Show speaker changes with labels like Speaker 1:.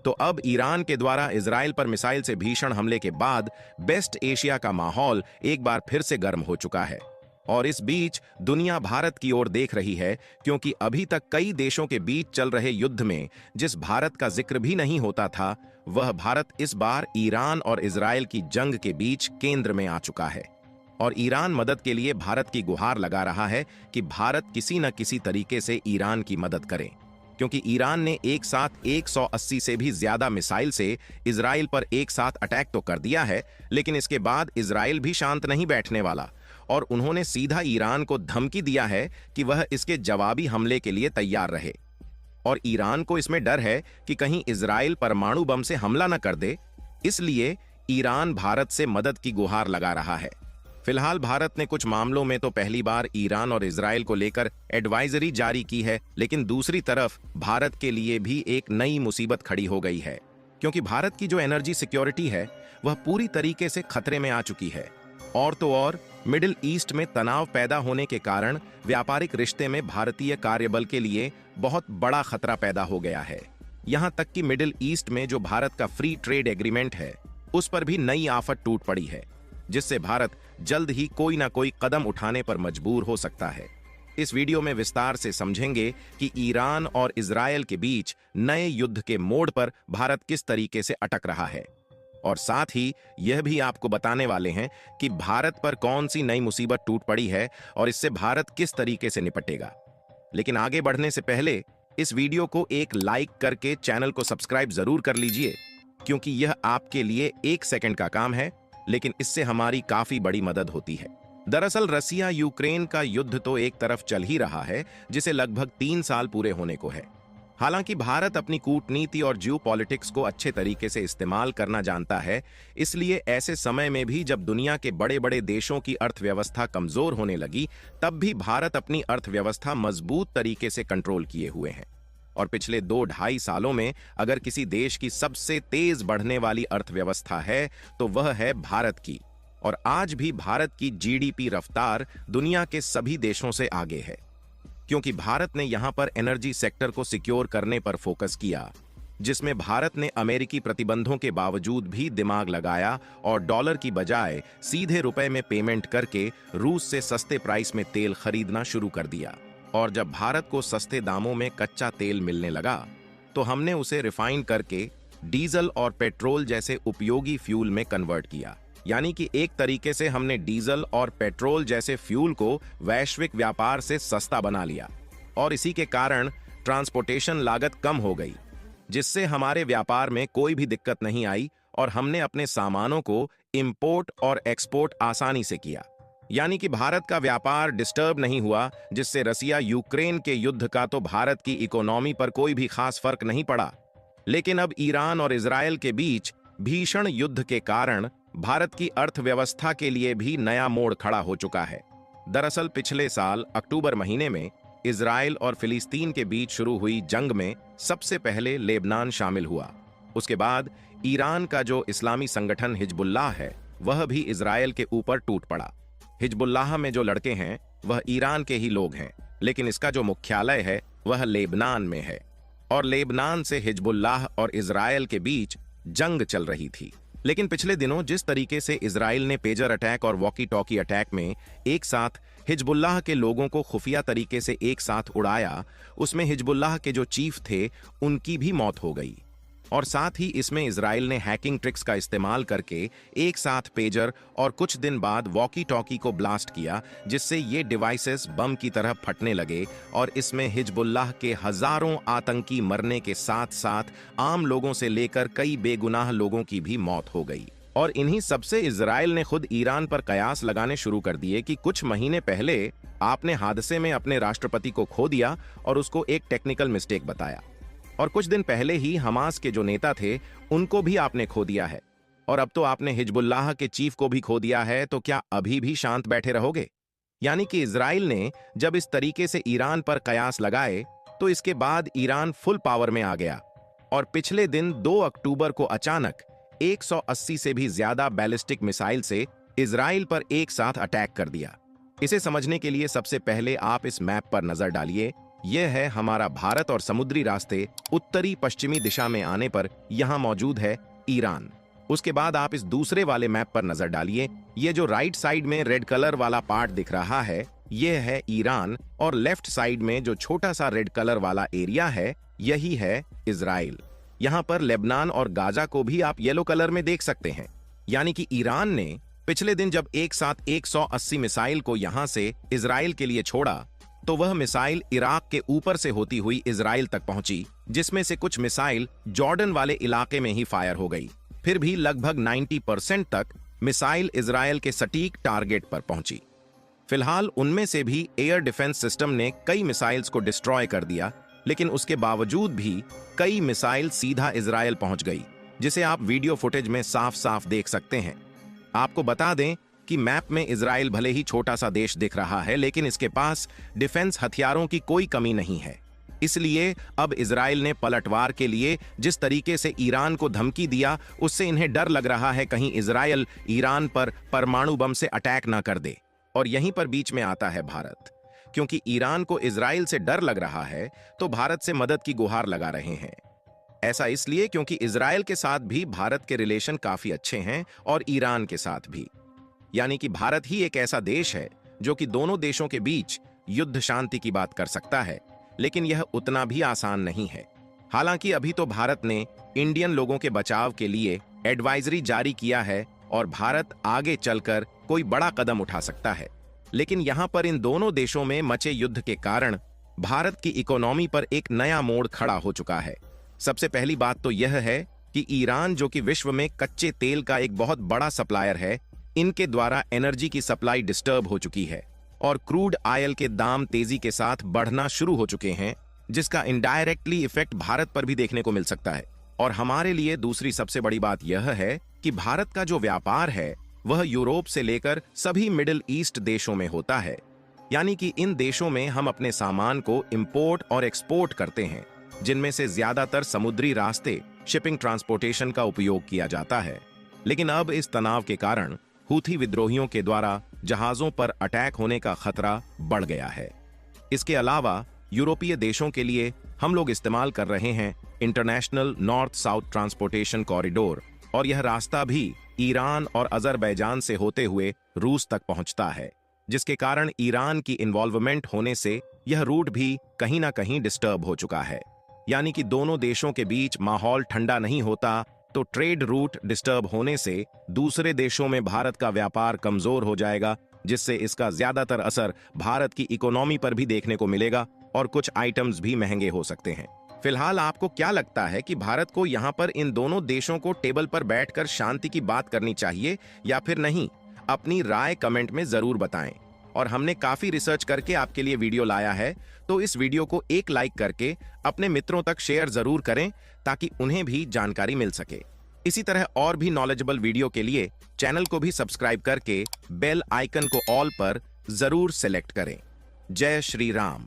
Speaker 1: तो अब ईरान के द्वारा इजराइल पर मिसाइल से भीषण हमले के बाद वेस्ट एशिया का माहौल एक बार फिर से गर्म हो चुका है। और इस बीच दुनिया भारत की ओर देख रही है, क्योंकि अभी तक कई देशों के बीच चल रहे युद्ध में जिस भारत का जिक्र भी नहीं होता था, वह भारत इस बार ईरान और इजराइल की जंग के बीच केंद्र में आ चुका है। और ईरान मदद के लिए भारत की गुहार लगा रहा है कि भारत किसी न किसी तरीके से ईरान की मदद करे, क्योंकि ईरान ने एक साथ 180 से भी ज्यादा मिसाइल से इजराइल पर एक साथ अटैक तो कर दिया है, लेकिन इसके बाद इजराइल भी शांत नहीं बैठने वाला और उन्होंने सीधा ईरान को धमकी दिया है कि वह इसके जवाबी हमले के लिए तैयार रहे। और ईरान को इसमें डर है कि कहीं इजराइल परमाणु बम से हमला न कर दे, इसलिए ईरान भारत से मदद की गुहार लगा रहा है। फिलहाल भारत ने कुछ मामलों में तो पहली बार ईरान और इजराइल को लेकर एडवाइजरी जारी की है, लेकिन दूसरी तरफ भारत के लिए भी एक नई मुसीबत खड़ी हो गई है, क्योंकि भारत की जो एनर्जी सिक्योरिटी है वह पूरी तरीके से खतरे में आ चुकी है। और तो और मिडिल ईस्ट में तनाव पैदा होने के कारण व्यापारिक रिश्ते में भारतीय कार्यबल के लिए बहुत बड़ा खतरा पैदा हो गया है। यहां तक कि मिडिल ईस्ट में जो भारत का फ्री ट्रेड एग्रीमेंट है, उस पर भी नई आफत टूट पड़ी है, जिससे भारत जल्द ही कोई ना कोई कदम उठाने पर मजबूर हो सकता है। इस वीडियो में विस्तार से समझेंगे कि ईरान और इजराइल के बीच नए युद्ध के मोड़ पर भारत किस तरीके से अटक रहा है, और साथ ही यह भी आपको बताने वाले हैं कि भारत पर कौन सी नई मुसीबत टूट पड़ी है और इससे भारत किस तरीके से निपटेगा। लेकिन आगे बढ़ने से पहले इस वीडियो को एक लाइक करके चैनल को सब्सक्राइब जरूर कर लीजिए, क्योंकि यह आपके लिए 1 सेकंड का काम है, लेकिन इससे हमारी काफी बड़ी मदद होती है। दरअसल रसिया यूक्रेन का युद्ध तो एक तरफ चल ही रहा है, जिसे लगभग 3 साल पूरे होने को है। हालांकि भारत अपनी कूटनीति और जियो पॉलिटिक्स को अच्छे तरीके से इस्तेमाल करना जानता है, इसलिए ऐसे समय में भी जब दुनिया के बड़े बड़े देशों की अर्थव्यवस्था कमजोर होने लगी, तब भी भारत अपनी अर्थव्यवस्था मजबूत तरीके से कंट्रोल किए हुए हैं। और पिछले 2-2.5 सालों में अगर किसी देश की सबसे तेज बढ़ने वाली अर्थव्यवस्था है तो वह है भारत की। और आज भी भारत की जीडीपी रफ्तार दुनिया के सभी देशों से आगे है, क्योंकि भारत ने यहां पर एनर्जी सेक्टर को सिक्योर करने पर फोकस किया, जिसमें भारत ने अमेरिकी प्रतिबंधों के बावजूद भी दिमाग लगाया और डॉलर की बजाय सीधे रुपए में पेमेंट करके रूस से सस्ते प्राइस में तेल खरीदना शुरू कर दिया। और जब भारत को सस्ते दामों में कच्चा तेल मिलने लगा, तो हमने उसे रिफाइन करके डीजल और पेट्रोल जैसे उपयोगी फ्यूल में कन्वर्ट किया। यानी कि एक तरीके से हमने डीजल और पेट्रोल जैसे फ्यूल को वैश्विक व्यापार से सस्ता बना लिया, और इसी के कारण ट्रांसपोर्टेशन लागत कम हो गई, जिससे हमारे व्यापार में कोई भी दिक्कत नहीं आई और हमने अपने सामानों को इंपोर्ट और एक्सपोर्ट आसानी से किया। यानी कि भारत का व्यापार डिस्टर्ब नहीं हुआ, जिससे रसिया यूक्रेन के युद्ध का तो भारत की इकोनॉमी पर कोई भी खास फर्क नहीं पड़ा। लेकिन अब ईरान और इजराइल के बीच भीषण युद्ध के कारण भारत की अर्थव्यवस्था के लिए भी नया मोड़ खड़ा हो चुका है। दरअसल पिछले साल अक्टूबर महीने में इजराइल और फिलिस्तीन के बीच शुरू हुई जंग में सबसे पहले लेबनान शामिल हुआ। उसके बाद ईरान का जो इस्लामी संगठन हिजबुल्लाह है, वह भी इजराइल के ऊपर टूट पड़ा। हिजबुल्लाह में जो लड़के हैं वह ईरान के ही लोग हैं, लेकिन इसका जो मुख्यालय है वह लेबनान में है, और लेबनान से हिजबुल्लाह और इजराइल के बीच जंग चल रही थी। लेकिन पिछले दिनों जिस तरीके से इजराइल ने पेजर अटैक और वॉकी टॉकी अटैक में एक साथ हिजबुल्लाह के लोगों को खुफिया तरीके से एक साथ उड़ाया, उसमें हिजबुल्लाह के जो चीफ थे उनकी भी मौत हो गई। और साथ ही इसमें इजराइल ने हैकिंग ट्रिक्स का इस्तेमाल करके एक साथ पेजर और कुछ दिन बाद वॉकी टॉकी को ब्लास्ट किया, जिससे ये डिवाइसेस बम की तरह फटने लगे, और इसमें हिजबुल्लाह के हजारों आतंकी मरने के साथ साथ आम लोगों से लेकर कई बेगुनाह लोगों की भी मौत हो गई। और इन्हीं सबसे इजराइल ने खुद ईरान पर कयास लगाने शुरू कर दिए कि कुछ महीने पहले आपने हादसे में अपने राष्ट्रपति को खो दिया और उसको एक टेक्निकल मिस्टेक बताया, और कुछ दिन पहले ही हमास के जो नेता थे उनको भी आपने खो दिया है, और अब तो आपने हिजबुल्लाह के चीफ को भी खो दिया है, तो क्या अभी भी शांत बैठे रहोगे? यानी कि इजराइल ने जब इस तरीके से ईरान पर कयास लगाए, तो इसके बाद ईरान फुल पावर में आ गया, और पिछले दिन 2 अक्टूबर को अचानक 180 से भी ज्यादा बैलिस्टिक मिसाइल से इजराइल पर एक साथ अटैक कर दिया। इसे समझने के लिए सबसे पहले आप इस मैप पर नजर डालिए, यह है हमारा भारत और समुद्री रास्ते उत्तरी पश्चिमी दिशा में आने पर यहाँ मौजूद है ईरान। उसके बाद आप इस दूसरे वाले मैप पर नजर डालिए। ये जो राइट साइड में रेड कलर वाला पार्ट दिख रहा है यह है ईरान, और लेफ्ट साइड में जो छोटा सा रेड कलर वाला एरिया है यही है इजराइल। यहाँ पर लेबनान और गाजा को भी आप येलो कलर में देख सकते हैं। यानी कि ईरान ने पिछले दिन जब एक साथ 180 मिसाइल को यहां से इजराइल के लिए छोड़ा तो वह मिसाइल इराक के ऊपर से होती हुई इजराइल तक पहुंची, जिसमें से कुछ मिसाइल जॉर्डन वाले इलाके में ही फायर हो गई। फिर भी लगभग 90% तक मिसाइल इजराइल के सटीक टारगेट पर पहुंची। फिलहाल उनमें से भी एयर डिफेंस सिस्टम ने कई मिसाइल्स को डिस्ट्रॉय कर दिया, लेकिन उसके बावजूद भी कई मिसाइल सीधा इजराइल पहुंच गई, जिसे आप वीडियो फुटेज में साफ साफ देख सकते हैं। आपको बता दें कि मैप में इजराइल भले ही छोटा सा देश दिख रहा है, लेकिन इसके पास डिफेंस हथियारों की कोई कमी नहीं है। इसलिए अब इजराइल ने पलटवार के लिए जिस तरीके से ईरान को धमकी दिया, उससे इन्हें डर लग रहा है कहीं इजराइल ईरान पर परमाणु बम से अटैक ना कर दे। और यहीं पर बीच में आता है भारत। क्योंकि ईरान को इजराइल से डर लग रहा है तो भारत से मदद की गुहार लगा रहे हैं। ऐसा इसलिए क्योंकि इजराइल के साथ भी भारत के रिलेशन काफी अच्छे हैं और ईरान के साथ भी। यानी कि भारत ही एक ऐसा देश है जो कि दोनों देशों के बीच युद्ध शांति की बात कर सकता है, लेकिन यह उतना भी आसान नहीं है। हालांकि अभी तो भारत ने इंडियन लोगों के बचाव के लिए एडवाइजरी जारी किया है और भारत आगे चलकर कोई बड़ा कदम उठा सकता है। लेकिन यहां पर इन दोनों देशों में मचे युद्ध के कारण भारत की इकोनॉमी पर एक नया मोड़ खड़ा हो चुका है। सबसे पहली बात तो यह है कि ईरान, जो कि विश्व में कच्चे तेल का एक बहुत बड़ा सप्लायर है, इनके द्वारा एनर्जी की सप्लाई डिस्टर्ब हो चुकी है और क्रूड ऑयल के दाम तेजी के साथ बढ़ना शुरू हो चुके हैं, जिसका इनडायरेक्टली इफेक्ट भारत पर भी देखने को मिल सकता है। और हमारे लिए दूसरी सबसे बड़ी बात यह है कि भारत का जो व्यापार है वह यूरोप से लेकर सभी मिडिल ईस्ट देशों में होता है। यानी कि इन देशों में हम अपने सामान को इंपोर्ट और एक्सपोर्ट करते हैं, जिनमें से ज्यादातर समुद्री रास्ते शिपिंग ट्रांसपोर्टेशन का उपयोग किया जाता है। लेकिन अब इस तनाव के कारण हूथी विद्रोहियों के द्वारा जहाजों पर अटैक होने का खतरा बढ़ गया है। इसके अलावा यूरोपीय देशों के लिए हम लोग इस्तेमाल कर रहे हैं international north south transportation corridor, और यह रास्ता भी ईरान और अजरबैजान से होते हुए रूस तक पहुंचता है, जिसके कारण ईरान की इन्वॉल्वमेंट होने से यह रूट भी कहीं ना कहीं डिस्टर्ब हो चुका है। यानी कि दोनों देशों के बीच माहौल ठंडा नहीं होता तो ट्रेड रूट डिस्टर्ब होने से दूसरे देशों में भारत का व्यापार कमजोर हो जाएगा, जिससे इसका ज्यादातर असर भारत की इकोनॉमी पर भी देखने को मिलेगा और कुछ आइटम्स भी महंगे हो सकते हैं। फिलहाल आपको क्या लगता है कि भारत को यहाँ पर इन दोनों देशों को टेबल पर बैठकर शांति की बात करनी चाहिए या फिर नहीं? अपनी राय कमेंट में जरूर बताएं। और हमने काफी रिसर्च करके आपके लिए वीडियो लाया है, तो इस वीडियो को एक लाइक करके अपने मित्रों तक शेयर जरूर करें ताकि उन्हें भी जानकारी मिल सके। इसी तरह और भी नॉलेजेबल वीडियो के लिए चैनल को भी सब्सक्राइब करके बेल आइकन को ऑल पर जरूर सेलेक्ट करें। जय श्री राम।